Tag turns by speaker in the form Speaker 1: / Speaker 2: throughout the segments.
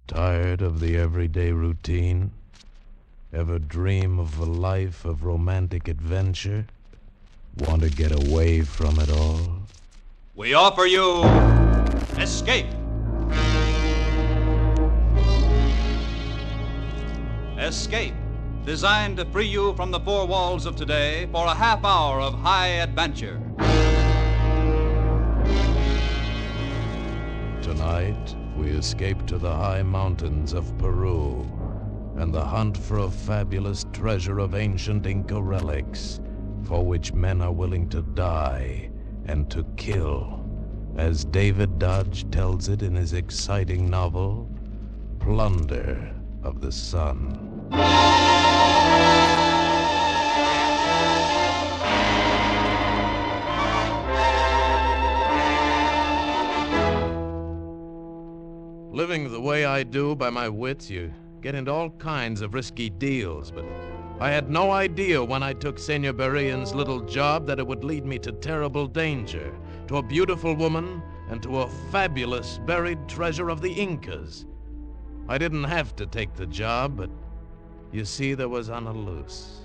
Speaker 1: Tired of the everyday routine? Ever dream of a life of romantic adventure? Want to get away from it all?
Speaker 2: We offer you Escape. Escape, designed to free you from the four walls of today for a half hour of high adventure.
Speaker 1: Tonight, we escape to the high mountains of Peru and the hunt for a fabulous treasure of ancient Inca relics for which men are willing to die and to kill, as David Dodge tells it in his exciting novel, Plunder of the Sun. Living the way I do by my wits, you get into all kinds of risky deals, but I had no idea when I took Senor Berrien's little job that it would lead me to terrible danger, to a beautiful woman, and to a fabulous buried treasure of the Incas. I didn't have to take the job, but you see, there was Ana Luz.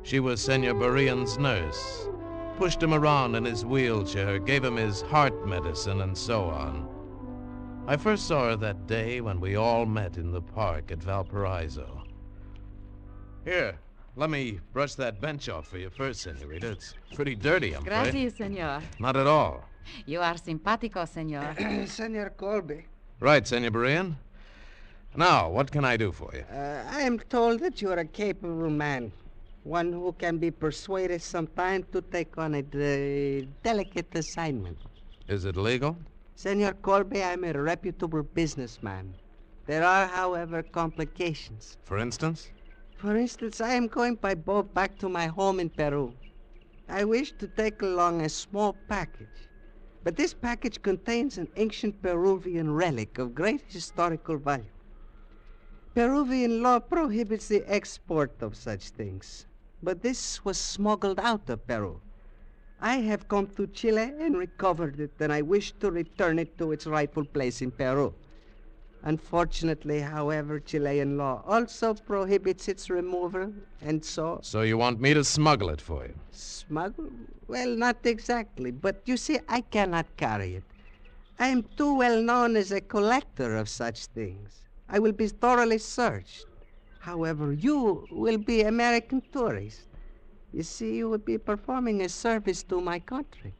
Speaker 1: She was Senor Berrien's nurse, pushed him around in his wheelchair, gave him his heart medicine, and so on. I first saw her that day when we all met in the park at Valparaiso. Here, let me brush that bench off for you first, senorita. It's pretty dirty, I'm afraid.
Speaker 3: Gracias, senor.
Speaker 1: Not at all.
Speaker 3: You are simpático, senor.
Speaker 4: Senor Colby.
Speaker 1: Right, Senor Berrien. Now, what can I do for you?
Speaker 4: I am told that you are a capable man. One who can be persuaded sometime to take on a delicate assignment.
Speaker 1: Is it legal?
Speaker 4: Senor Colby, I am a reputable businessman. There are, however, complications.
Speaker 1: For instance?
Speaker 4: For instance, I am going by boat back to my home in Peru. I wish to take along a small package. But this package contains an ancient Peruvian relic of great historical value. Peruvian law prohibits the export of such things. But this was smuggled out of Peru. I have come to Chile and recovered it, and I wish to return it to its rightful place in Peru. Unfortunately, however, Chilean law also prohibits its removal, and so...
Speaker 1: So you want me to smuggle it for you?
Speaker 4: Smuggle? Well, not exactly, but you see, I cannot carry it. I am too well known as a collector of such things. I will be thoroughly searched. However, you will be American tourists. You see, you would be performing a service to my country.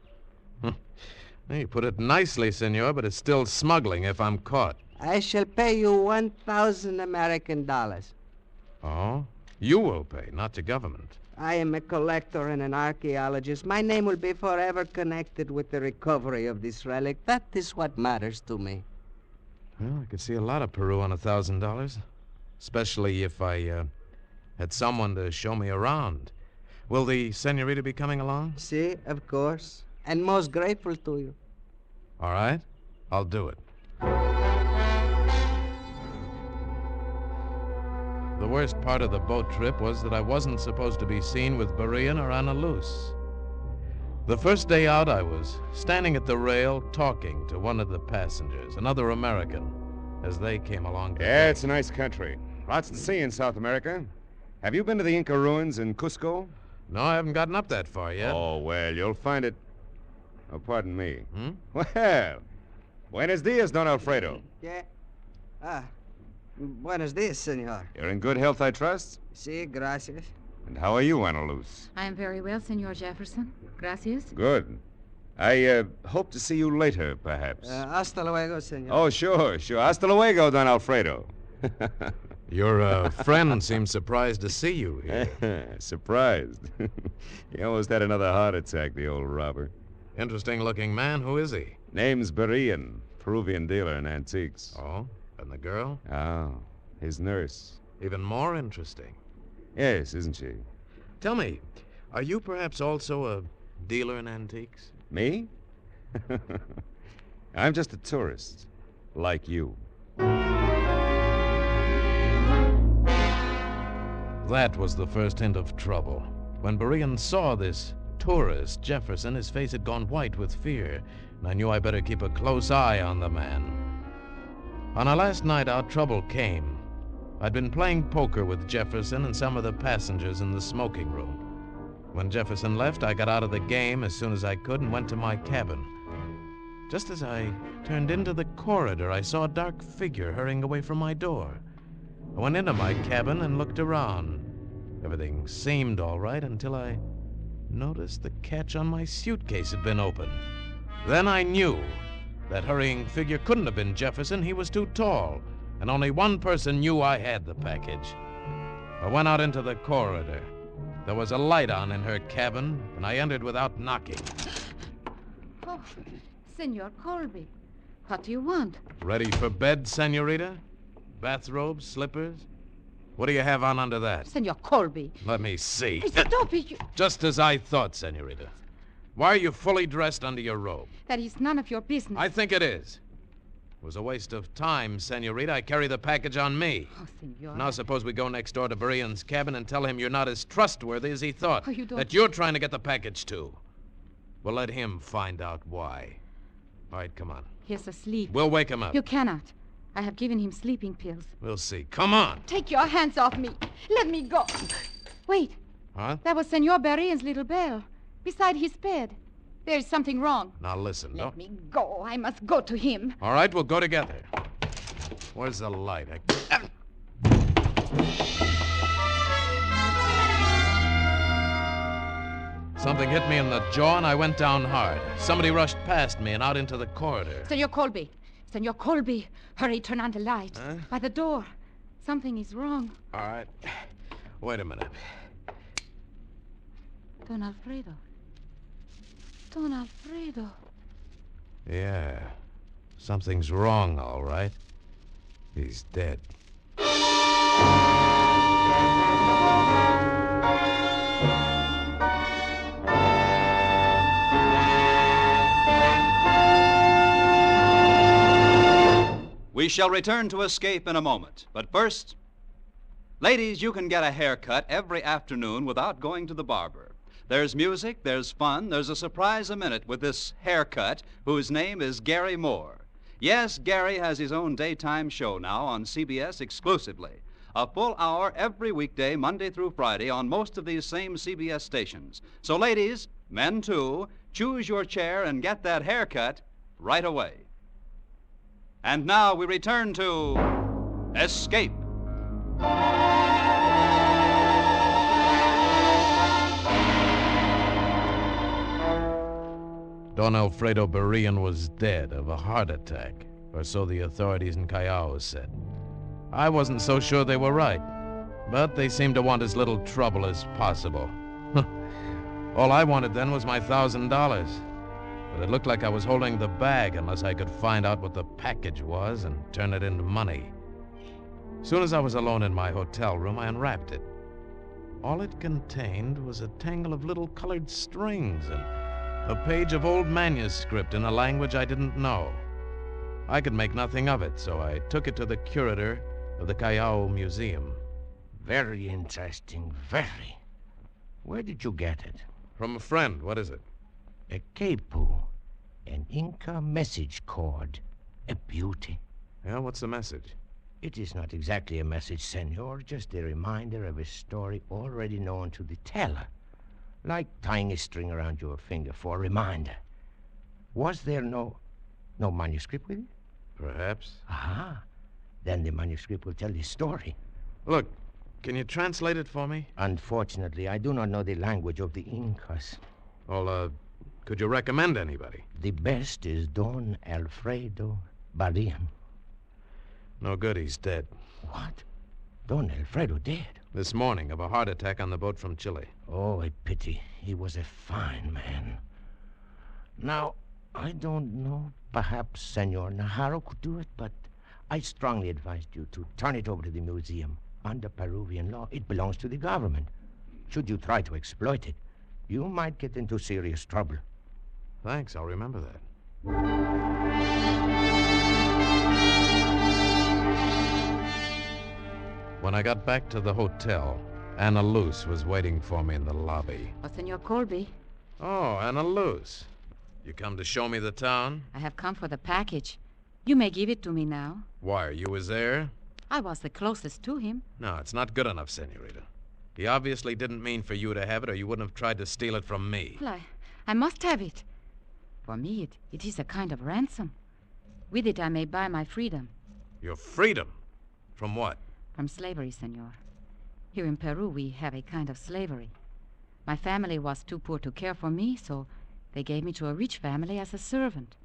Speaker 1: You put it nicely, senor, but it's still smuggling if I'm caught.
Speaker 4: I shall pay you 1,000 American dollars.
Speaker 1: Oh? You will pay, not the government.
Speaker 4: I am a collector and an archaeologist. My name will be forever connected with the recovery of this relic. That is what matters to me.
Speaker 1: Well, I could see a lot of Peru on $1,000. Especially if I had someone to show me around. Will the senorita be coming along?
Speaker 4: See, of course. And most grateful to you.
Speaker 1: All right. I'll do it. The worst part of the boat trip was that I wasn't supposed to be seen with Berrien or Ana Luz. The first day out, I was standing at the rail talking to one of the passengers, another American, as they came along.
Speaker 5: Yeah, it's a nice country. Lots to see in South America. Have you been to the Inca ruins in Cusco?
Speaker 1: No, I haven't gotten up that far yet.
Speaker 5: Oh, well, you'll find it... Oh, pardon me.
Speaker 1: Hmm?
Speaker 5: Well, buenos dias, Don Alfredo.
Speaker 4: Yeah. Buenos dias, senor.
Speaker 5: You're in good health, I trust?
Speaker 4: Sí, gracias.
Speaker 5: And how are you, Ana Luz?
Speaker 3: I am very well, Senor Jefferson. Gracias.
Speaker 5: Good. I hope to see you later, perhaps.
Speaker 4: Hasta luego, senor.
Speaker 5: Oh, sure. Hasta luego, Don Alfredo.
Speaker 1: Your friend seems surprised to see you here.
Speaker 5: Surprised? He almost had another heart attack, the old robber.
Speaker 1: Interesting-looking man. Who is he?
Speaker 5: Name's Berrien, Peruvian dealer in antiques.
Speaker 1: Oh, and the girl?
Speaker 5: Oh, his nurse.
Speaker 1: Even more interesting.
Speaker 5: Yes, isn't she?
Speaker 1: Tell me, are you perhaps also a dealer in antiques?
Speaker 5: Me? I'm just a tourist, like you.
Speaker 1: That was the first hint of trouble. When Berrien saw this tourist, Jefferson, his face had gone white with fear, and I knew I better keep a close eye on the man. On our last night out, trouble came. I'd been playing poker with Jefferson and some of the passengers in the smoking room. When Jefferson left, I got out of the game as soon as I could and went to my cabin. Just as I turned into the corridor, I saw a dark figure hurrying away from my door. I went into my cabin and looked around. Everything seemed all right until I noticed the catch on my suitcase had been opened. Then I knew that hurrying figure couldn't have been Jefferson. He was too tall, and only one person knew I had the package. I went out into the corridor. There was a light on in her cabin, and I entered without knocking.
Speaker 3: Oh, Senor Colby, what do you want?
Speaker 1: Ready for bed, senorita? Bathrobes, slippers? What do you have on under that?
Speaker 3: Senor Colby.
Speaker 1: Let me see.
Speaker 3: Stop it.
Speaker 1: Just as I thought, senorita. Why are you fully dressed under your robe?
Speaker 3: That is none of your business.
Speaker 1: I think it is. It was a waste of time, senorita. I carry the package on me.
Speaker 3: Oh, senor.
Speaker 1: Now suppose we go next door to Berean's cabin and tell him you're not as trustworthy as he thought.
Speaker 3: Oh, you don't...
Speaker 1: That you're trying to get the package, too. We'll let him find out why. All right, come on.
Speaker 3: He's asleep.
Speaker 1: We'll wake him up.
Speaker 3: You cannot. I have given him sleeping pills.
Speaker 1: We'll see. Come on.
Speaker 3: Take your hands off me. Let me go. Wait.
Speaker 1: Huh?
Speaker 3: That was Senor Berean's little bell. Beside his bed. There is something wrong.
Speaker 1: Now listen,
Speaker 3: Let me go. I must go to him.
Speaker 1: All right, we'll go together. Where's the light? Something hit me in the jaw and I went down hard. Somebody rushed past me and out into the corridor.
Speaker 3: Senor Colby. Senor Colby. Hurry, turn on the light.
Speaker 1: Huh?
Speaker 3: By the door. Something is wrong.
Speaker 1: All right. Wait a minute.
Speaker 3: Don Alfredo. Don Alfredo.
Speaker 1: Yeah. Something's wrong, all right. He's dead.
Speaker 2: We shall return to Escape in a moment. But first, ladies, you can get a haircut every afternoon without going to the barber. There's music, there's fun, there's a surprise a minute with this haircut whose name is Gary Moore. Yes, Gary has his own daytime show now on CBS exclusively. A full hour every weekday, Monday through Friday, on most of these same CBS stations. So ladies, men too, choose your chair and get that haircut right away. And now we return to Escape.
Speaker 1: Don Alfredo Berean was dead of a heart attack, or so the authorities in Callao said. I wasn't so sure they were right, but they seemed to want as little trouble as possible. All I wanted then was my $1,000, but it looked like I was holding the bag unless I could find out what the package was and turn it into money. As soon as I was alone in my hotel room, I unwrapped it. All it contained was a tangle of little colored strings and a page of old manuscript in a language I didn't know. I could make nothing of it, so I took it to the curator of the Callao Museum.
Speaker 6: Very interesting, very. Where did you get it?
Speaker 1: From a friend. What is it?
Speaker 6: A capu, an Inca message cord, a beauty.
Speaker 1: Yeah, what's the message?
Speaker 6: It is not exactly a message, senor, just a reminder of a story already known to the teller. Like tying a string around your finger for a reminder. Was there no manuscript with it?
Speaker 1: Perhaps.
Speaker 6: Aha. Then the manuscript will tell the story.
Speaker 1: Look, can you translate it for me?
Speaker 6: Unfortunately, I do not know the language of the Incas.
Speaker 1: Well, could you recommend anybody?
Speaker 6: The best is Don Alfredo Berean.
Speaker 1: No good, he's dead.
Speaker 6: What? Don Alfredo dead?
Speaker 1: This morning of a heart attack on the boat from Chile.
Speaker 6: Oh, a pity. He was a fine man. Now, I don't know. Perhaps Senor Najarro could do it, but I strongly advised you to turn it over to the museum. Under Peruvian law, it belongs to the government. Should you try to exploit it, you might get into serious trouble.
Speaker 1: Thanks, I'll remember that. When I got back to the hotel, Anna Luce was waiting for me in the lobby.
Speaker 3: Oh, Senor Colby.
Speaker 1: Oh, Anna Luce. You come to show me the town?
Speaker 3: I have come for the package. You may give it to me now.
Speaker 1: Why, are you his heir?
Speaker 3: I was the closest to him.
Speaker 1: No, it's not good enough, Senorita. He obviously didn't mean for you to have it, or you wouldn't have tried to steal it from me.
Speaker 3: Well, I must have it. For me, it is a kind of ransom. With it, I may buy my freedom.
Speaker 1: Your freedom? From what?
Speaker 3: From slavery, senor. Here in Peru, we have a kind of slavery. My family was too poor to care for me, so they gave me to a rich family as a servant.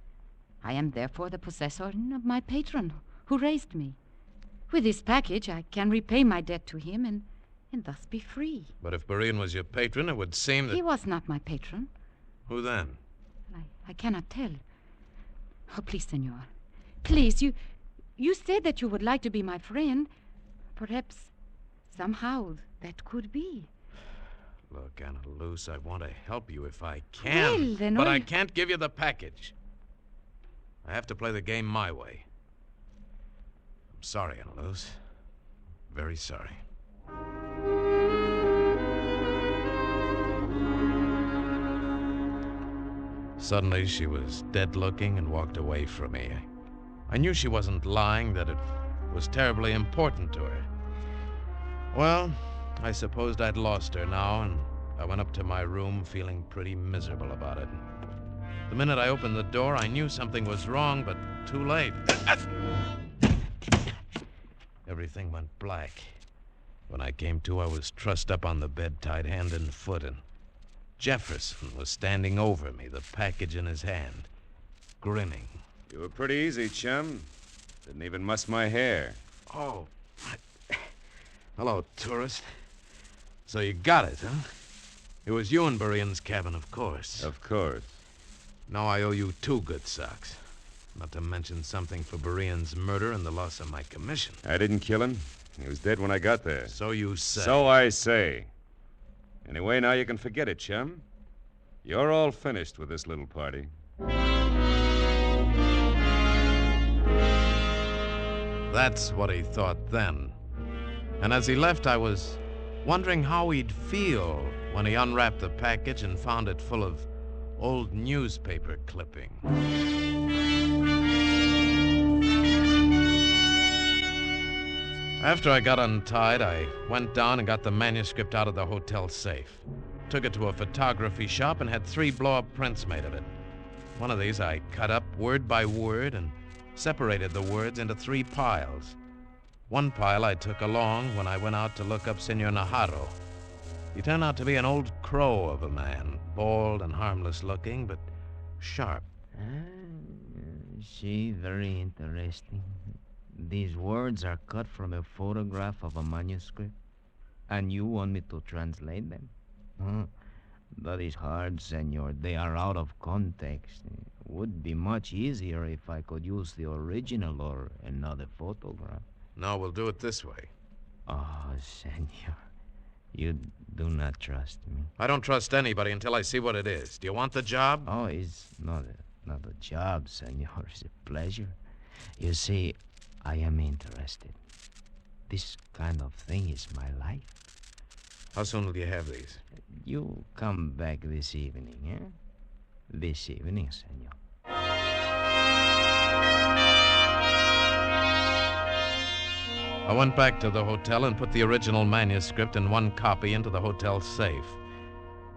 Speaker 3: I am therefore the possessor of my patron, who raised me. With this package, I can repay my debt to him and thus be free.
Speaker 1: But if Berean was your patron, it would seem that...
Speaker 3: He was not my patron.
Speaker 1: Who then?
Speaker 3: I cannot tell. Oh, please, senor. Please, you said that you would like to be my friend. Perhaps, somehow, that could be.
Speaker 1: Look, Anna Luce, I want to help you if I can.
Speaker 3: Well, then
Speaker 1: but I can't give you the package. I have to play the game my way. I'm sorry, Anna Luce. Very sorry. Suddenly, she was dead-looking and walked away from me. I knew she wasn't lying, that it was terribly important to her. Well, I supposed I'd lost her now, and I went up to my room feeling pretty miserable about it. The minute I opened the door, I knew something was wrong, but too late. Everything went black. When I came to, I was trussed up on the bed, tied hand and foot, and Jefferson was standing over me, the package in his hand, grinning.
Speaker 5: You were pretty easy, chum. Didn't even muss my hair.
Speaker 1: Oh, hello, tourist. So you got it, huh? It was you in Berean's cabin, of course.
Speaker 5: Of course.
Speaker 1: Now I owe you 2 good socks. Not to mention something for Berean's murder and the loss of my commission.
Speaker 5: I didn't kill him. He was dead when I got there.
Speaker 1: So you say.
Speaker 5: So I say. Anyway, now you can forget it, chum. You're all finished with this little party.
Speaker 1: That's what he thought then. And as he left, I was wondering how he'd feel when he unwrapped the package and found it full of old newspaper clippings. After I got untied, I went down and got the manuscript out of the hotel safe. Took it to a photography shop and had 3 blow-up prints made of it. One of these I cut up word by word and separated the words into 3 piles. One pile I took along when I went out to look up Senor Najarro. He turned out to be an old crow of a man, bald and harmless looking, but sharp.
Speaker 6: See, very interesting. These words are cut from a photograph of a manuscript, and you want me to translate them? That is hard, senor. They are out of context. It would be much easier if I could use the original or another photograph.
Speaker 1: No, we'll do it this way.
Speaker 6: Oh, senor, you do not trust me.
Speaker 1: I don't trust anybody until I see what it is. Do you want the job?
Speaker 6: Oh, it's not a job, senor. It's a pleasure. You see, I am interested. This kind of thing is my life.
Speaker 1: How soon will you have these?
Speaker 6: You come back this evening, eh? This evening, senor.
Speaker 1: I went back to the hotel and put the original manuscript and 1 copy into the hotel safe.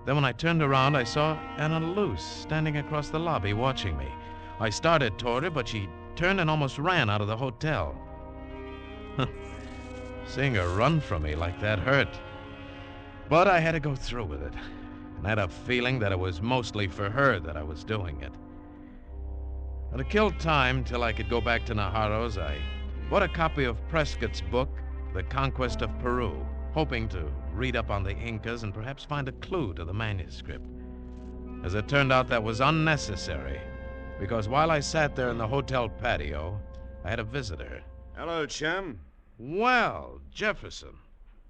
Speaker 1: Then when I turned around, I saw Anna Luce standing across the lobby watching me. I started toward her, but she turned and almost ran out of the hotel. Seeing her run from me like that hurt. But I had to go through with it. And I had a feeling that it was mostly for her that I was doing it. And to kill time till I could go back to Najarro's, I bought a copy of Prescott's book, The Conquest of Peru, hoping to read up on the Incas and perhaps find a clue to the manuscript. As it turned out, that was unnecessary, because while I sat there in the hotel patio, I had a visitor.
Speaker 5: Hello, chum.
Speaker 1: Well, Jefferson,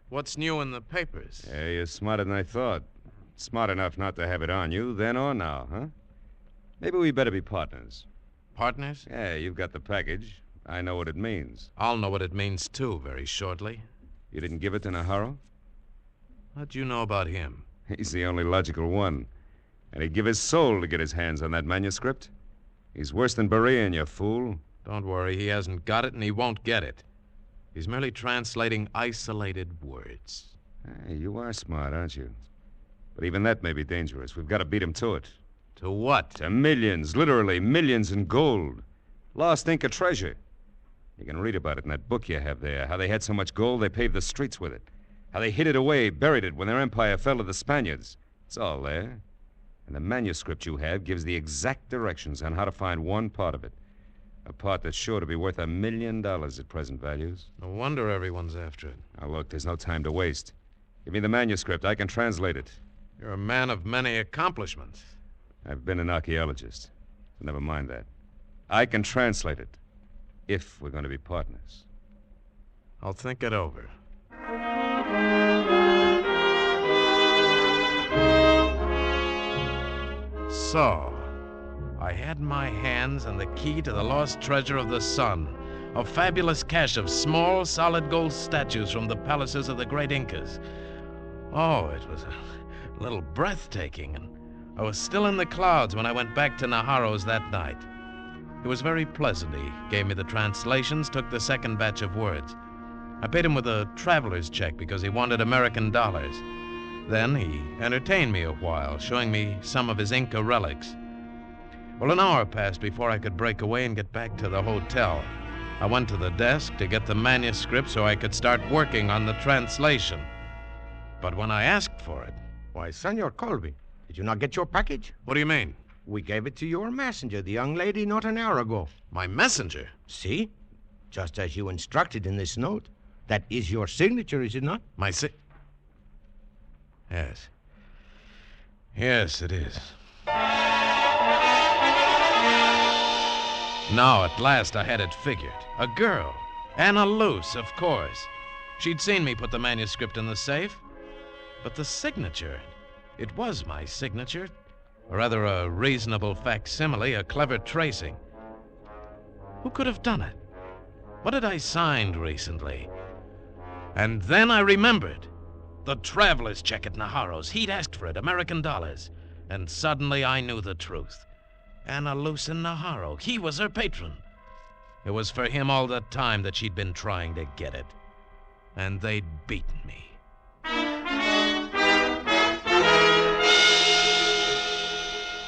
Speaker 1: what's new in the papers?
Speaker 5: Yeah, you're smarter than I thought. Smart enough not to have it on you, then or now, huh? Maybe we better be partners.
Speaker 1: Partners?
Speaker 5: Yeah, you've got the package. I know what it means.
Speaker 1: I'll know what it means, too, very shortly.
Speaker 5: You didn't give it to Najarro?
Speaker 1: How'd you know about him?
Speaker 5: He's the only logical one. And he'd give his soul to get his hands on that manuscript. He's worse than Berean, you fool.
Speaker 1: Don't worry, he hasn't got it and he won't get it. He's merely translating isolated words.
Speaker 5: Hey, you are smart, aren't you? But even that may be dangerous. We've got to beat him to it.
Speaker 1: To what?
Speaker 5: To millions, literally millions in gold. Lost Inca treasure. You can read about it in that book you have there. How they had so much gold they paved the streets with it. How they hid it away, buried it when their empire fell to the Spaniards. It's all there. And the manuscript you have gives the exact directions on how to find one part of it. A part that's sure to be worth $1 million at present values.
Speaker 1: No wonder everyone's after it.
Speaker 5: Now, look, there's no time to waste. Give me the manuscript. I can translate it.
Speaker 1: You're a man of many accomplishments.
Speaker 5: I've been an archaeologist. So never mind that. I can translate it. If we're going to be partners.
Speaker 1: I'll think it over. So, I had in my hands and the key to the lost treasure of the sun, a fabulous cache of small, solid gold statues from the palaces of the great Incas. Oh, it was a little breathtaking, and I was still in the clouds when I went back to Najarro's that night. It was very pleasant. He gave me the translations, took the second batch of words. I paid him with a traveler's check because he wanted American dollars. Then he entertained me a while, showing me some of his Inca relics. Well, an hour passed before I could break away and get back to the hotel. I went to the desk to get the manuscript so I could start working on the translation. But when I asked for it...
Speaker 6: Why, Senor Colby, did you not get your package?
Speaker 1: What do you mean?
Speaker 6: We gave it to your messenger, the young lady, not an hour ago.
Speaker 1: My messenger?
Speaker 6: See? Just as you instructed in this note. That is your signature, is it not?
Speaker 1: My Yes. Yes, it is. Now, at last, I had it figured. A girl. Anna Luce, of course. She'd seen me put the manuscript in the safe. But the signature, it was my signature. Or rather, a reasonable facsimile, a clever tracing. Who could have done it? What had I signed recently? And then I remembered. The traveler's check at Najarro's. He'd asked for it, American dollars. And suddenly I knew the truth. Anna Luce in Najarro. He was her patron. It was for him all the time that she'd been trying to get it. And they'd beaten me.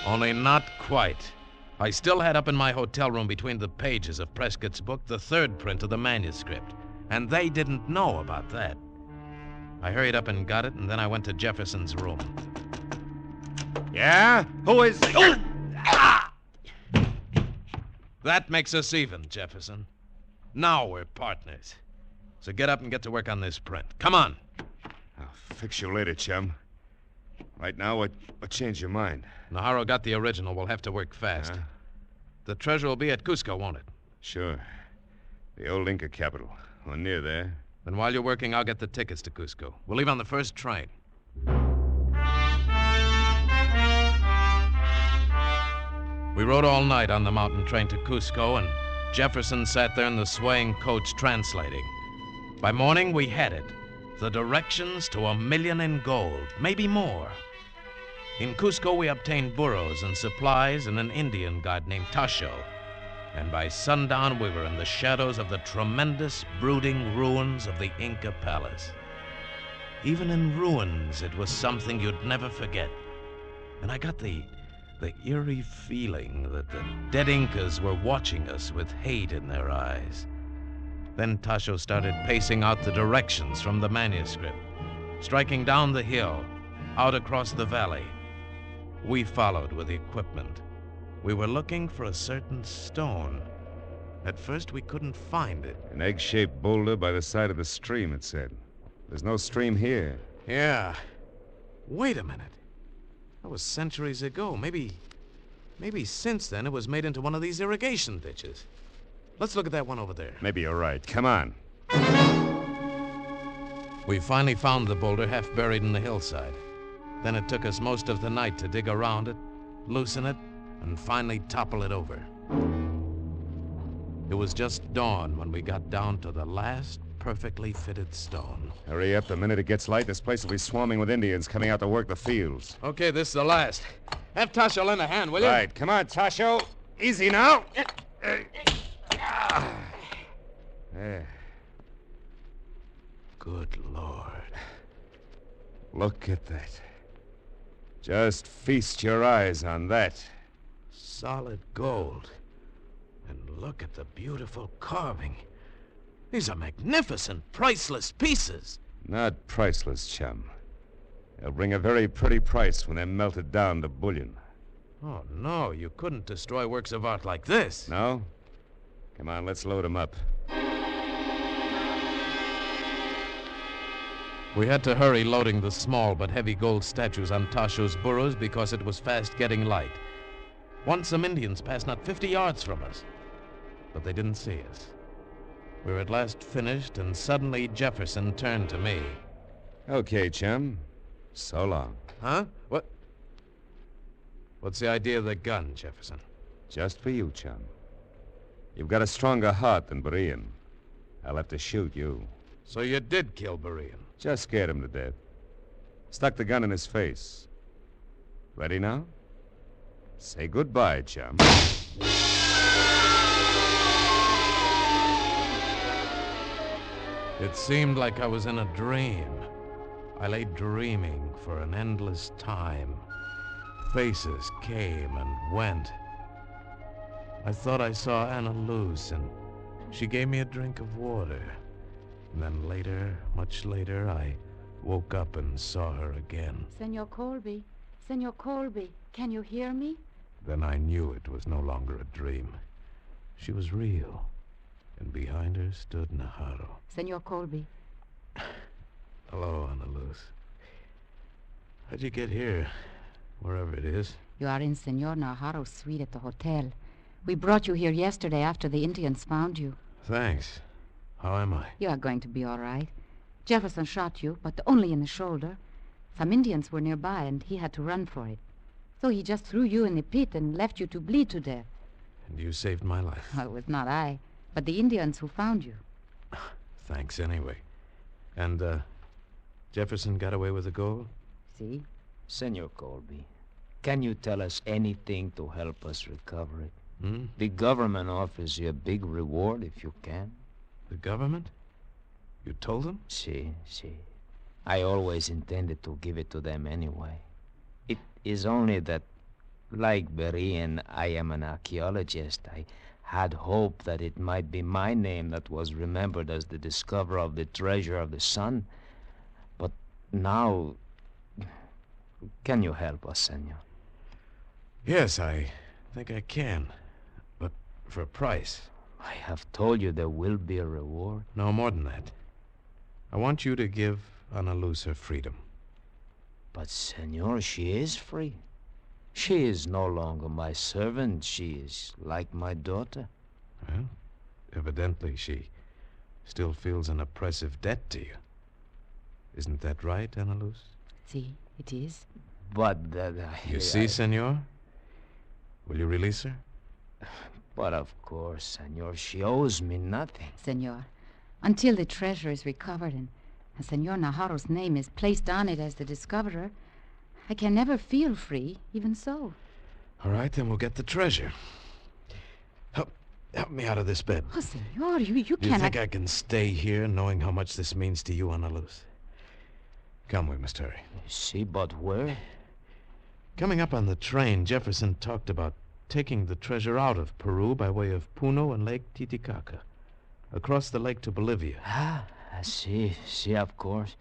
Speaker 1: Only not quite. I still had up in my hotel room between the pages of Prescott's book the third print of the manuscript, and they didn't know about that. I hurried up and got it, and then I went to Jefferson's room.
Speaker 5: Yeah? Who is... Oh!
Speaker 1: That makes us even, Jefferson. Now we're partners. So get up and get to work on this print. Come on.
Speaker 5: I'll fix you later, chum. Right now, what changed your mind?
Speaker 1: Najarro got the original. We'll have to work fast.
Speaker 5: Yeah?
Speaker 1: The treasure will be at Cusco, won't it?
Speaker 5: Sure. The old Inca capital. Or near there.
Speaker 1: Then while you're working, I'll get the tickets to Cusco. We'll leave on the first train. We rode all night on the mountain train to Cusco, and Jefferson sat there in the swaying coach translating. By morning, we had it. The directions to $1 million in gold, maybe more. In Cusco, we obtained burros and supplies and an Indian guide named Tasho. And by sundown, we were in the shadows of the tremendous, brooding ruins of the Inca palace. Even in ruins, it was something you'd never forget. And I got the eerie feeling that the dead Incas were watching us with hate in their eyes. Then Tasho started pacing out the directions from the manuscript, striking down the hill, out across the valley. We followed with the equipment. We were looking for a certain stone. At first, we couldn't find it.
Speaker 5: An egg-shaped boulder by the side of the stream, it said. There's no stream here.
Speaker 1: Yeah. Wait a minute. That was centuries ago. Maybe since then it was made into one of these irrigation ditches. Let's look at that one over there.
Speaker 5: Maybe you're right. Come on.
Speaker 1: We finally found the boulder half buried in the hillside. Then it took us most of the night to dig around it, loosen it, and finally topple it over. It was just dawn when we got down to the last perfectly fitted stone.
Speaker 5: Hurry up. The minute it gets light, this place will be swarming with Indians coming out to work the fields.
Speaker 1: Okay, this is the last. Have Tasha lend a hand, will you?
Speaker 5: Right. Come on, Tasho. Easy now. There.
Speaker 1: Good Lord.
Speaker 5: Look at that. Just feast your eyes on that.
Speaker 1: Solid gold. And look at the beautiful carving. These are magnificent, priceless pieces.
Speaker 5: Not priceless, chum. They'll bring a very pretty price when they're melted down to bullion.
Speaker 1: Oh, no, you couldn't destroy works of art like this.
Speaker 5: No? Come on, let's load them up.
Speaker 1: We had to hurry loading the small but heavy gold statues on Tasho's burros because it was fast getting light. Once some Indians passed not 50 yards from us, but they didn't see us. We were at last finished, and suddenly Jefferson turned to me.
Speaker 5: Okay, chum. So long.
Speaker 1: Huh? What? What's the idea of the gun, Jefferson?
Speaker 5: Just for you, chum. You've got a stronger heart than Berean. I'll have to shoot you.
Speaker 1: So you did kill Berean?
Speaker 5: Just scared him to death. Stuck the gun in his face. Ready now? Say goodbye, chum.
Speaker 1: It seemed like I was in a dream. I lay dreaming for an endless time. Faces came and went. I thought I saw Anna Luce, and she gave me a drink of water. And then later, much later, I woke up and saw her again.
Speaker 3: Senor Colby, Senor Colby, can you hear me?
Speaker 1: Then I knew it was no longer a dream. She was real. And behind her stood Naharu.
Speaker 3: Senor Colby.
Speaker 1: Hello, Ana Luz. How'd you get here? Wherever it is.
Speaker 3: You are in Senor Naharu's suite at the hotel. We brought you here yesterday after the Indians found you.
Speaker 1: Thanks. How am I?
Speaker 3: You are going to be all right. Jefferson shot you, but only in the shoulder. Some Indians were nearby, and he had to run for it. So he just threw you in the pit and left you to bleed to death.
Speaker 1: And you saved my life.
Speaker 3: Well, it was not I, but the Indians who found you.
Speaker 1: Thanks anyway. And, Jefferson got away with the gold?
Speaker 3: See?
Speaker 6: Senor Colby, can you tell us anything to help us recover it?
Speaker 1: Hmm?
Speaker 6: The government offers you a big reward if you can.
Speaker 1: The government? You told them?
Speaker 6: Si. I always intended to give it to them anyway. It is only that, like Berean, I am an archaeologist. I had hoped that it might be my name that was remembered as the discoverer of the treasure of the sun. But now, can you help us, senor?
Speaker 1: Yes, I think I can. But for a price.
Speaker 6: I have told you there will be a reward.
Speaker 1: No, more than that. I want you to give Ana Luz her freedom.
Speaker 6: But, senor, she is free. She is no longer my servant. She is like my daughter.
Speaker 1: Well, evidently she still feels an oppressive debt to you. Isn't that right, Ana Luz?
Speaker 3: See, it is.
Speaker 6: But that...
Speaker 1: You see, senor? Will you release her?
Speaker 6: But of course, senor, she owes me nothing.
Speaker 3: Senor, until the treasure is recovered and Senor Naharu's name is placed on it as the discoverer, I can never feel free, even so.
Speaker 1: All right, then we'll get the treasure. Help me out of this bed.
Speaker 3: Oh, senor, you
Speaker 1: Do you
Speaker 3: cannot...
Speaker 1: think I can stay here knowing how much this means to you, Ana Luz? Come, we must hurry.
Speaker 6: See, but where?
Speaker 1: Coming up on the train, Jefferson talked about taking the treasure out of Peru by way of Puno and Lake Titicaca, across the lake to Bolivia.
Speaker 6: Ah, I see, of course.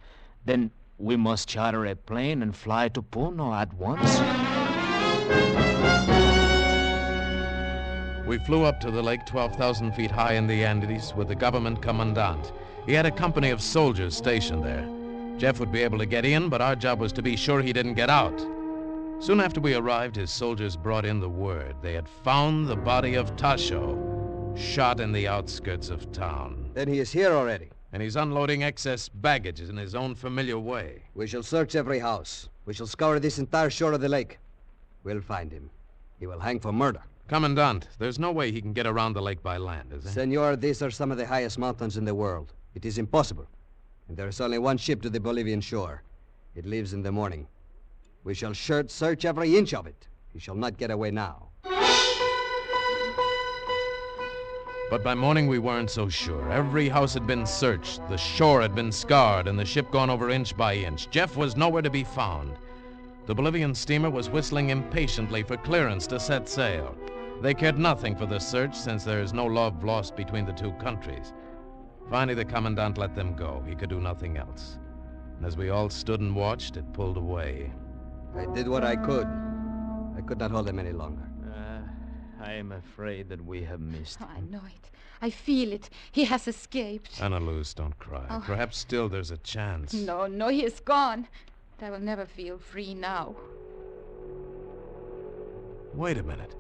Speaker 6: Then we must charter a plane and fly to Puno at once.
Speaker 1: We flew up to the lake 12,000 feet high in the Andes with the government commandant. He had a company of soldiers stationed there. Jeff would be able to get in, but our job was to be sure he didn't get out. Soon after we arrived, his soldiers brought in the word. They had found the body of Tasho, shot in the outskirts of town.
Speaker 7: Then he is here already.
Speaker 1: And he's unloading excess baggage in his own familiar way.
Speaker 7: We shall search every house. We shall scour this entire shore of the lake. We'll find him. He will hang for murder.
Speaker 1: Commandant, there's no way he can get around the lake by land, is there?
Speaker 7: Senor, these are some of the highest mountains in the world. It is impossible. And there is only one ship to the Bolivian shore. It leaves in the morning. We shall search every inch of it. He shall not get away now.
Speaker 1: But by morning we weren't so sure. Every house had been searched, the shore had been scoured, and the ship gone over inch by inch. Jeff was nowhere to be found. The Bolivian steamer was whistling impatiently for clearance to set sail. They cared nothing for the search, since there is no love lost between the two countries. Finally, the commandant let them go. He could do nothing else. And as we all stood and watched, it pulled away.
Speaker 7: I did what I could. I could not hold him any longer.
Speaker 6: I am afraid that we have missed
Speaker 3: Oh, I know it. I feel it. He has escaped.
Speaker 1: Anna Luz, don't cry.
Speaker 3: Oh.
Speaker 1: Perhaps still there's a chance.
Speaker 3: No, he is gone. I will never feel free now.
Speaker 1: Wait a minute.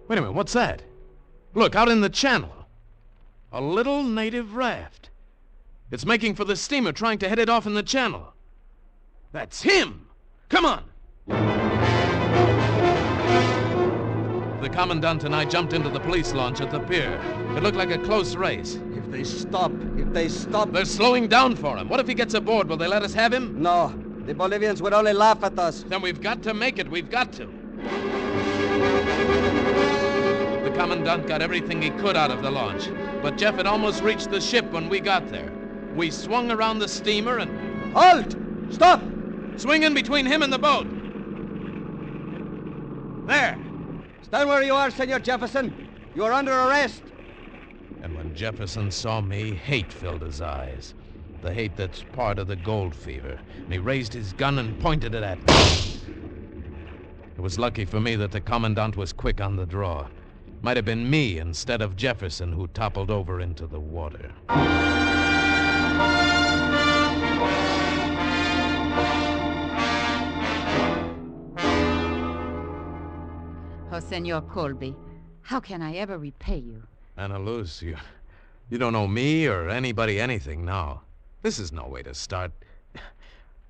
Speaker 1: What's that? Look, out in the channel. A little native raft. It's making for the steamer, trying to head it off in the channel. That's him! Come on! The commandant and I jumped into the police launch at the pier. It looked like a close race.
Speaker 7: If they stop...
Speaker 1: They're slowing down for him. What if he gets aboard? Will they let us have him?
Speaker 7: No, the Bolivians would only laugh at us.
Speaker 1: Then we've got to make it. We've got to. The commandant got everything he could out of the launch, but Jeff had almost reached the ship when we got there. We swung around the steamer and...
Speaker 7: Halt! Stop!
Speaker 1: Swing in between him and the boat. There!
Speaker 7: Stand where you are, Senor Jefferson. You are under arrest.
Speaker 1: And when Jefferson saw me, hate filled his eyes. The hate that's part of the gold fever. And he raised his gun and pointed it at me. It was lucky for me that the commandant was quick on the draw. Might have been me instead of Jefferson who toppled over into the water.
Speaker 3: Oh, Senor Colby, how can I ever repay you?
Speaker 1: Anna Luz, you don't owe me or anybody anything now. This is no way to start...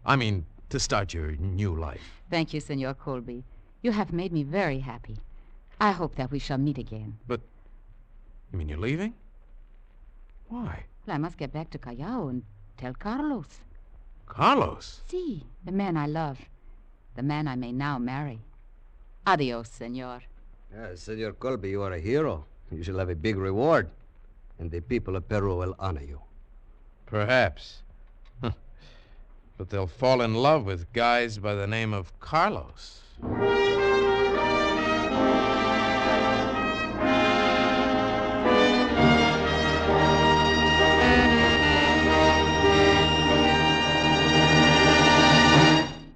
Speaker 1: to start your new life.
Speaker 3: Thank you, Senor Colby. You have made me very happy. I hope that we shall meet again.
Speaker 1: But, you mean you're leaving? Why?
Speaker 3: Well, I must get back to Callao and tell Carlos.
Speaker 1: Carlos?
Speaker 3: Si, the man I love. The man I may now marry. Adios, senor.
Speaker 7: Senor Colby, you are a hero. You shall have a big reward. And the people of Peru will honor you.
Speaker 1: Perhaps. But they'll fall in love with guys by the name of Carlos.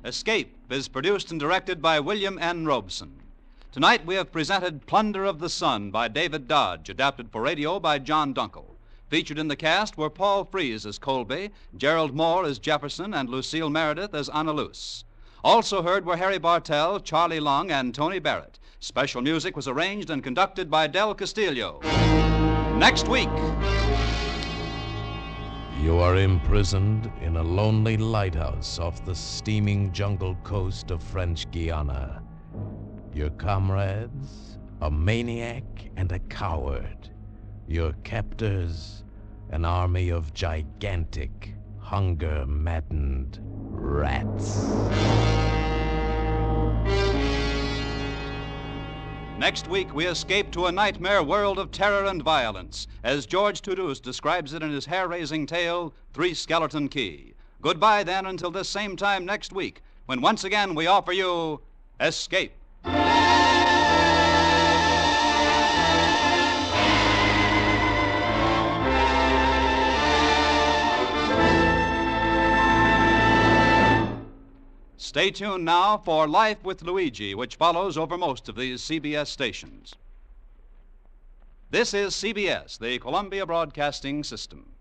Speaker 2: Escape is produced and directed by William N. Robeson. Tonight we have presented Plunder of the Sun by David Dodge, adapted for radio by John Dunkel. Featured in the cast were Paul Frees as Colby, Gerald Moore as Jefferson, and Lucille Meredith as Anna Luz. Also heard were Harry Bartell, Charlie Long, and Tony Barrett. Special music was arranged and conducted by Del Castillo. Next week...
Speaker 1: You are imprisoned in a lonely lighthouse off the steaming jungle coast of French Guiana. Your comrades, a maniac and a coward. Your captors, an army of gigantic, hunger-maddened rats.
Speaker 2: Next week, we escape to a nightmare world of terror and violence, as George Toulouse describes it in his hair-raising tale, Three Skeleton Key. Goodbye, then, until this same time next week, when once again we offer you Escape. Stay tuned now for Life with Luigi, which follows over most of these CBS stations. This is CBS, the Columbia Broadcasting System.